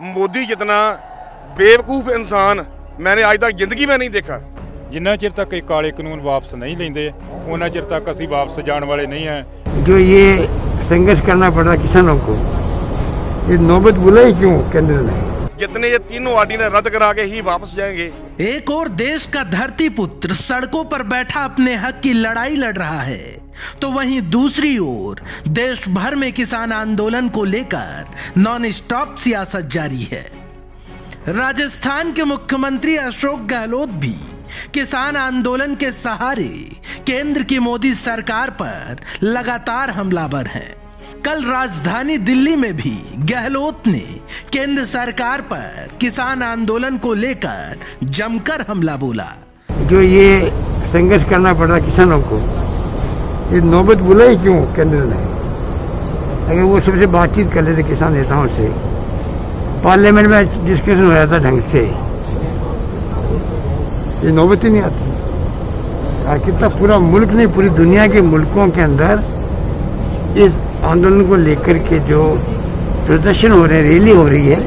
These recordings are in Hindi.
मोदी जितना बेवकूफ़ इंसान मैंने आज तक जिंदगी में नहीं देखा। जिन्ना चिर तक ये काले कानून वापस नहीं लेंदे उन्ना चिर तक असीं वापस जाने वाले नहीं हैं। जो ये संघर्ष करना पड़ रहा किसानों को, ये नौबत बुलाई क्यों केंद्र ने? जितने ये तीनों ऑर्डिनर रद्द करा के ही वापस जाएंगे। एक और देश का धरती पुत्र सड़कों पर बैठा अपने हक की लड़ाई लड़ रहा है, तो वहीं दूसरी ओर देश भर में किसान आंदोलन को लेकर नॉन स्टॉप सियासत जारी है। राजस्थान के मुख्यमंत्री अशोक गहलोत भी किसान आंदोलन के सहारे केंद्र की मोदी सरकार पर लगातार हमलावर हैं। कल राजधानी दिल्ली में भी गहलोत ने केंद्र सरकार पर किसान आंदोलन को लेकर जमकर हमला बोला। जो ये संघर्ष करना पड़ रहा किसानों को, ये नौबत बुलाई क्यों केंद्र ने? अगर वो सबसे बातचीत कर लेते किसान नेताओं से, पार्लियामेंट में डिस्कशन हो जाता ढंग से, ये नौबत ही नहीं आती। कितना पूरा मुल्क नहीं, पूरी दुनिया के मुल्कों के अंदर इस आंदोलन को लेकर के जो प्रदर्शन हो रहे हैं, रैली हो रही है,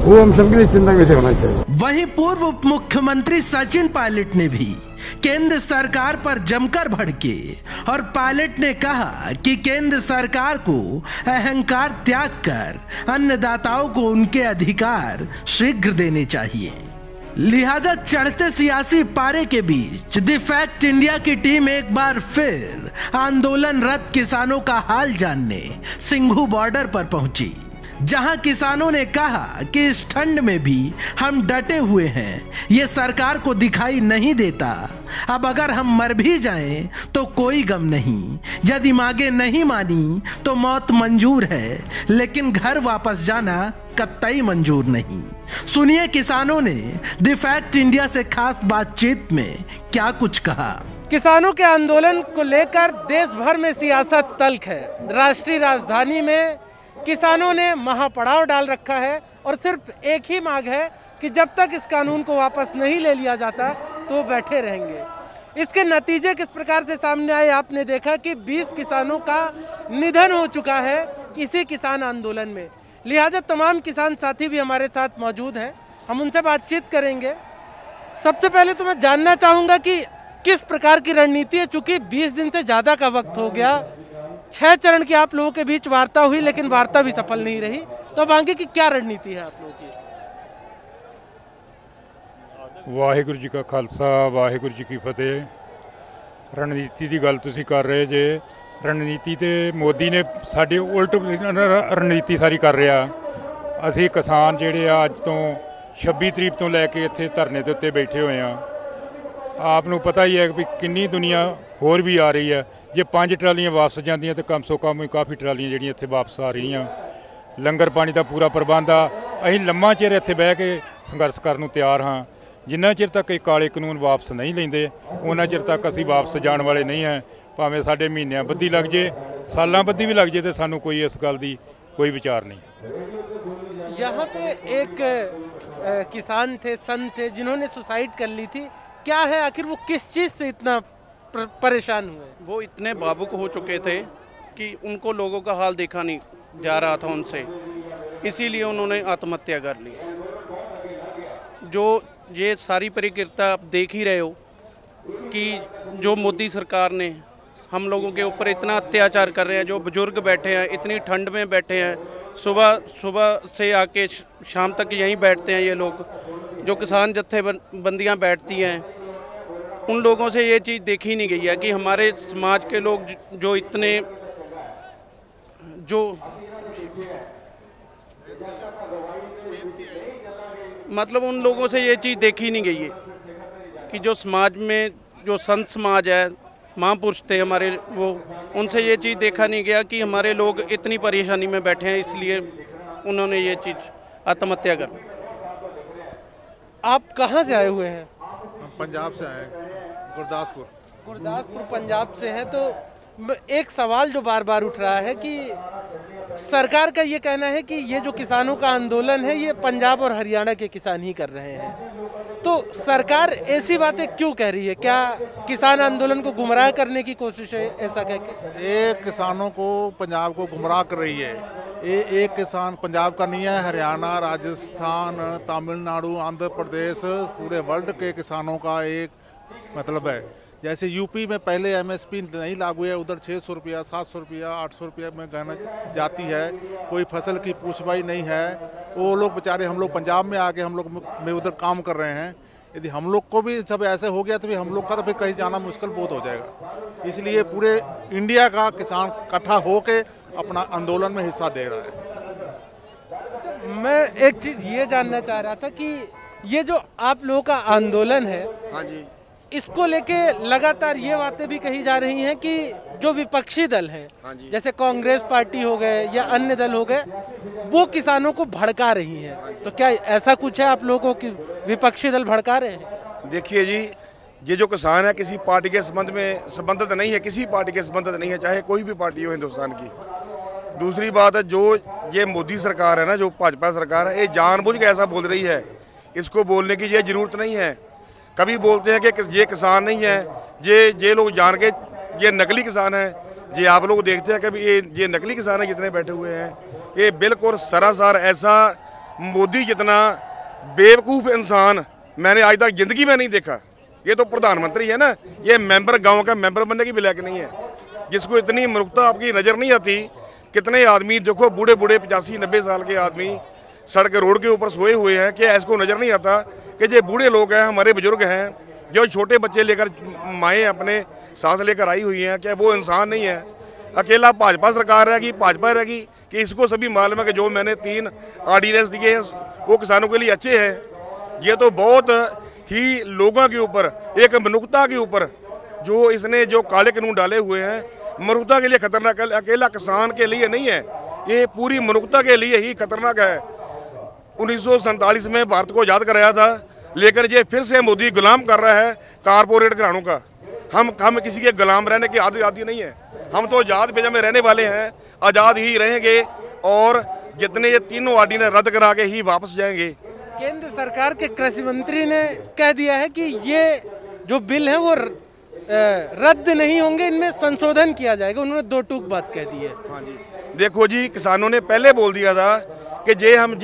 वो हम सबके लिए चिंता में होना चाहिए। वहीं पूर्व उप मुख्यमंत्री सचिन पायलट ने भी केंद्र सरकार पर जमकर भड़के और पायलट ने कहा कि केंद्र सरकार को अहंकार त्याग कर अन्नदाताओं को उनके अधिकार शीघ्र देने चाहिए। लिहाजा चढ़ते सियासी पारे के बीच द फैक्ट इंडिया की टीम एक बार फिर आंदोलनरत किसानों का हाल जानने सिंघू बॉर्डर पर पहुंची, जहां किसानों ने कहा कि इस ठंड में भी हम डटे हुए हैं, ये सरकार को दिखाई नहीं देता। अब अगर हम मर भी जाएं तो कोई गम नहीं, यदि मांगे नहीं मानी तो मौत मंजूर है, लेकिन घर वापस जाना कतई मंजूर नहीं। सुनिए किसानों ने द फैक्ट इंडिया से खास बातचीत में क्या कुछ कहा। किसानों के आंदोलन को लेकर देश भर में सियासत तल्ख है। राष्ट्रीय राजधानी में किसानों ने महापड़ाव डाल रखा है और सिर्फ एक ही मांग है कि जब तक इस कानून को वापस नहीं ले लिया जाता तो बैठे रहेंगे। इसके नतीजे किस प्रकार से सामने आए आपने देखा कि 20 किसानों का निधन हो चुका है इसी किसान आंदोलन में। लिहाजा तमाम किसान साथी भी हमारे साथ मौजूद हैं, हम उनसे बातचीत करेंगे। सबसे पहले तो मैं जानना चाहूँगा कि किस प्रकार की रणनीति है, चूँकि 20 दिन से ज़्यादा का वक्त हो गया, 6 चरण की आप लोगों के बीच वार्ता हुई लेकिन वार्ता भी सफल नहीं रही, तो अब आगे की क्या रणनीति है आप लोगों की? वाहिगुरू जी का खालसा वाहिगुरू जी की फतेह। रणनीति की गल तुसीं कर रहे जे, रणनीति तो मोदी ने साडे उल्ट रणनीति सारी कर रहा। असीं किसान जिहड़े अज तो 26 तरीक तो लैके इत्थे धरने के उत्ते बैठे हुए हैं। आपनूं पता ही है कि कितनी दुनिया होर भी आ रही है। जे 5 ट्रालियां वापस जांदियां तो कम सो कम काफ़ी ट्रालियां जिहड़ियां इत्थे वापस आ रही हैं। लंगर पानी का पूरा प्रबंध आ। असीं लम्मा चिर इत्थे बह के संघर्ष करन नूं तैयार हाँ। जिन्ना चिर तक ये काले कानून वापस नहीं लेंदे उन्ना चिर तक असीं वापस जाने वाले नहीं हैं। भावें साडे महीनिਆਂ ਬੱਧੀ लग जे, सालां ਬੱਧੀ भी लग जे, तो सानूं कोई इस गल दी कोई विचार नहीं। यहाँ पे एक किसान थे, संत थे, जिन्होंने सुसाइड कर ली थी। क्या है आखिर वो किस चीज़ से इतना परेशान हुए? वो इतने भावुक हो चुके थे कि उनको लोगों का हाल देखा नहीं जा रहा था उनसे, इसीलिए उन्होंने आत्महत्या कर ली। जो ये सारी प्रक्रिया आप देख ही रहे हो कि जो मोदी सरकार ने हम लोगों के ऊपर इतना अत्याचार कर रहे हैं। जो बुजुर्ग बैठे हैं, इतनी ठंड में बैठे हैं, सुबह से आके शाम तक यहीं बैठते हैं ये लोग। जो किसान जत्थेबंदियाँ बैठती हैं, उन लोगों से ये चीज़ देखी नहीं गई है कि हमारे समाज के लोग जो इतने जो मतलब उन लोगों से ये चीज़ देखी नहीं गई है कि जो समाज में जो संत समाज है, महापुरुष थे हमारे, वो उनसे ये चीज़ देखा नहीं गया कि हमारे लोग इतनी परेशानी में बैठे हैं, इसलिए उन्होंने ये चीज़ आत्महत्या कर ली। आप कहाँ से आए हुए हैं? हम पंजाब से आए, गुरदासपुर पंजाब से है। तो एक सवाल जो बार बार उठ रहा है कि सरकार का ये कहना है कि ये जो किसानों का आंदोलन है ये पंजाब और हरियाणा के किसान ही कर रहे हैं, तो सरकार ऐसी बातें क्यों कह रही है? क्या किसान आंदोलन को गुमराह करने की कोशिश है, ऐसा कह के? ये किसानों को, पंजाब को गुमराह कर रही है। ये एक किसान पंजाब का नहीं है, हरियाणा, राजस्थान, तमिलनाडु, आंध्र प्रदेश, पूरे वर्ल्ड के किसानों का एक मतलब है। जैसे यूपी में पहले एमएसपी नहीं लागू है, उधर 600 रुपया, 700 रुपया, 800 रुपया में गहना जाती है, कोई फसल की पूछबाई नहीं है। वो लोग बेचारे, हम लोग पंजाब में आके हम लोग में उधर काम कर रहे हैं। यदि हम लोग को भी सब ऐसे हो गया तो फिर हम लोग का तो फिर कहीं जाना मुश्किल बहुत हो जाएगा। इसलिए पूरे इंडिया का किसान इकट्ठा होके अपना आंदोलन में हिस्सा दे रहा है। मैं एक चीज़ ये जानना चाह रहा था कि ये जो आप लोगों का आंदोलन है, हाँ जी, इसको लेके लगातार ये बातें भी कही जा रही हैं कि जो विपक्षी दल हैं, हाँ जी, जैसे कांग्रेस पार्टी हो गए या अन्य दल हो गए, वो किसानों को भड़का रही हैं। तो क्या ऐसा कुछ है आप लोगों को कि विपक्षी दल भड़का रहे हैं? देखिए जी, ये जो किसान है किसी पार्टी के संबंध में संबंधित नहीं है, किसी पार्टी के संबंधित नहीं है, चाहे कोई भी पार्टी हो हिंदुस्तान की। दूसरी बात है, जो ये मोदी सरकार है ना, जो भाजपा सरकार है, ये जानबूझ के ऐसा बोल रही है। इसको बोलने की ये जरूरत नहीं है। कभी बोलते हैं कि ये किसान नहीं है, ये लोग जान के ये नकली किसान है। ये आप लोग देखते हैं कभी ये नकली किसान है जितने बैठे हुए हैं, ये बिल्कुल सरासर ऐसा मोदी जितना बेवकूफ़ इंसान मैंने आज तक ज़िंदगी में नहीं देखा। ये तो प्रधानमंत्री है ना, ये मेंबर, गांव का मेंबर बनने की भी लायक नहीं है, जिसको इतनी मूर्खता आपकी नज़र नहीं आती। कितने आदमी देखो, बूढ़े 85-90 साल के आदमी सड़क रोड के ऊपर सोए हुए हैं, कि इसको नज़र नहीं आता कि ये बूढ़े लोग हैं, हमारे बुजुर्ग हैं, जो छोटे बच्चे लेकर माएँ अपने साथ लेकर आई हुई हैं, क्या वो इंसान नहीं है? अकेला भाजपा सरकार रहेगी, भाजपा रहेगी कि इसको सभी मालूम है कि जो मैंने 3 ऑर्डिनेंस दिए हैं वो किसानों के लिए अच्छे हैं। ये तो बहुत ही लोगों के ऊपर, एक मनुष्यता के ऊपर जो इसने जो काले कानून डाले हुए हैं, मनुष्यता के लिए खतरनाक, अकेला किसान के लिए नहीं है, ये पूरी मनुष्यता के लिए ही खतरनाक है। 1947 में भारत को आज़ाद कराया था, लेकिन ये फिर से मोदी गुलाम कर रहा है कारपोरेट घरानों का। हम किसी के गुलाम रहने की आदि नहीं है। हम तो आज़ाद बेजा में रहने वाले हैं, आज़ाद ही रहेंगे, और जितने ये 3 ऑर्डिनेंस रद्द करा के ही वापस जाएंगे। केंद्र सरकार के कृषि मंत्री ने कह दिया है कि ये जो बिल है वो रद्द नहीं होंगे, इनमें संशोधन किया जाएगा। उन्होंने 2 टूक बात कह दी है। हाँ जी, देखो जी, किसानों ने पहले बोल दिया था कि हम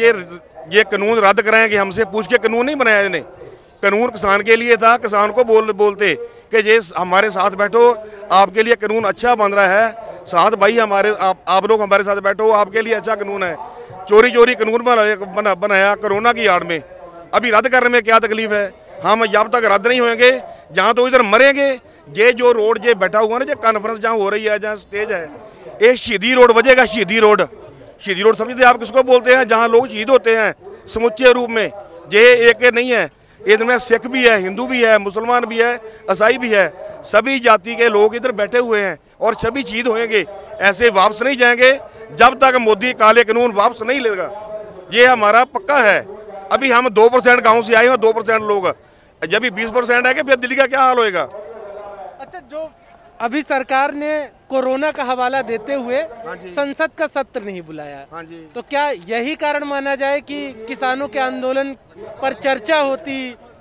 ये कानून रद्द कराएंगे, हमसे पूछ के कानून नहीं बनाया इन्हें। कानून किसान के लिए था, किसान को बोलते कि ये हमारे साथ बैठो, आपके लिए कानून अच्छा बन रहा है, साथ भाई हमारे आप लोग हमारे साथ बैठो, आपके लिए अच्छा कानून है। चोरी कानून बनाया कोरोना की आड़ में। अभी रद्द करने में क्या तकलीफ है? हम जब तक रद्द नहीं होंगे, जहाँ तो इधर मरेंगे। ये जो रोड ये बैठा हुआ ना, जो कॉन्फ्रेंस जहाँ हो रही है, जहाँ स्टेज है, ये शहीदी रोड बजेगा। शहीदी रोड समझते आप किसको बोलते हैं? जहाँ लोग शहीद होते हैं समुच्चे रूप में। ये एक नहीं है, इसमें सिख भी है, हिंदू भी है, मुसलमान भी है, ईसाई भी है, सभी जाति के लोग इधर बैठे हुए हैं और सभी शहीद होंगे। ऐसे वापस नहीं जाएंगे जब तक मोदी काले कानून वापस नहीं लेगा। ये हमारा पक्का है। अभी हम 2% गाँव से आए हैं, 2% लोग, जब भी 20% है कि फिर दिल्ली का क्या हाल होएगा? अच्छा, जो अभी सरकार ने कोरोना का हवाला देते हुए संसद का सत्र नहीं बुलाया, हाँ जी, तो क्या यही कारण माना जाए कि किसानों के आंदोलन पर चर्चा होती,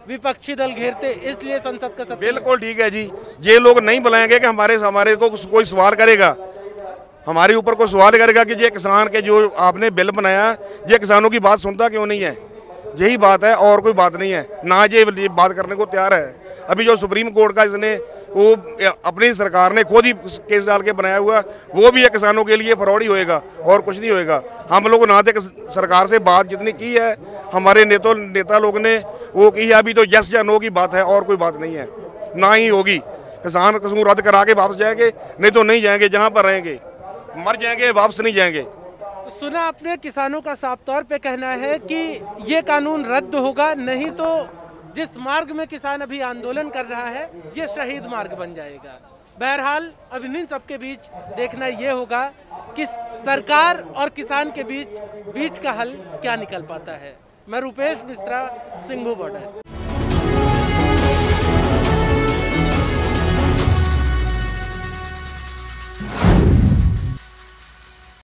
विपक्षी दल घेरते, इसलिए संसद का सत्र? बिल्कुल ठीक है जी। ये लोग नहीं बुलाएंगे कि हमारे को कोई सवाल करेगा, हमारे ऊपर कोई सवाल करेगा कि ये किसान के जो आपने बिल बनाया, ये किसानों की बात सुनता क्यों नहीं है? यही बात है, और कोई बात नहीं है ना। ये बात करने को तैयार है। अभी जो सुप्रीम कोर्ट का इसने वो अपनी सरकार ने खुद ही केस डाल के बनाया हुआ, वो भी किसानों के लिए फ्रॉड ही होएगा और कुछ नहीं होएगा। हम लोग ना तक सरकार से बात जितनी की है, हमारे नेता लोग ने वो की है, अभी तो यस या नो की बात है और कोई बात नहीं है, ना ही होगी। किसान कानून रद्द करा के वापस जाएंगे, नहीं तो नहीं जाएंगे, जहाँ पर रहेंगे मर जाएंगे, वापस नहीं जाएंगे। सुना आपने, किसानों का साफ तौर पे कहना है कि ये कानून रद्द होगा, नहीं तो जिस मार्ग में किसान अभी आंदोलन कर रहा है ये शहीद मार्ग बन जाएगा। बहरहाल अब इन सबके बीच देखना ये होगा कि सरकार और किसान के बीच का हल क्या निकल पाता है। मैं रूपेश मिश्रा, सिंघू बॉर्डर।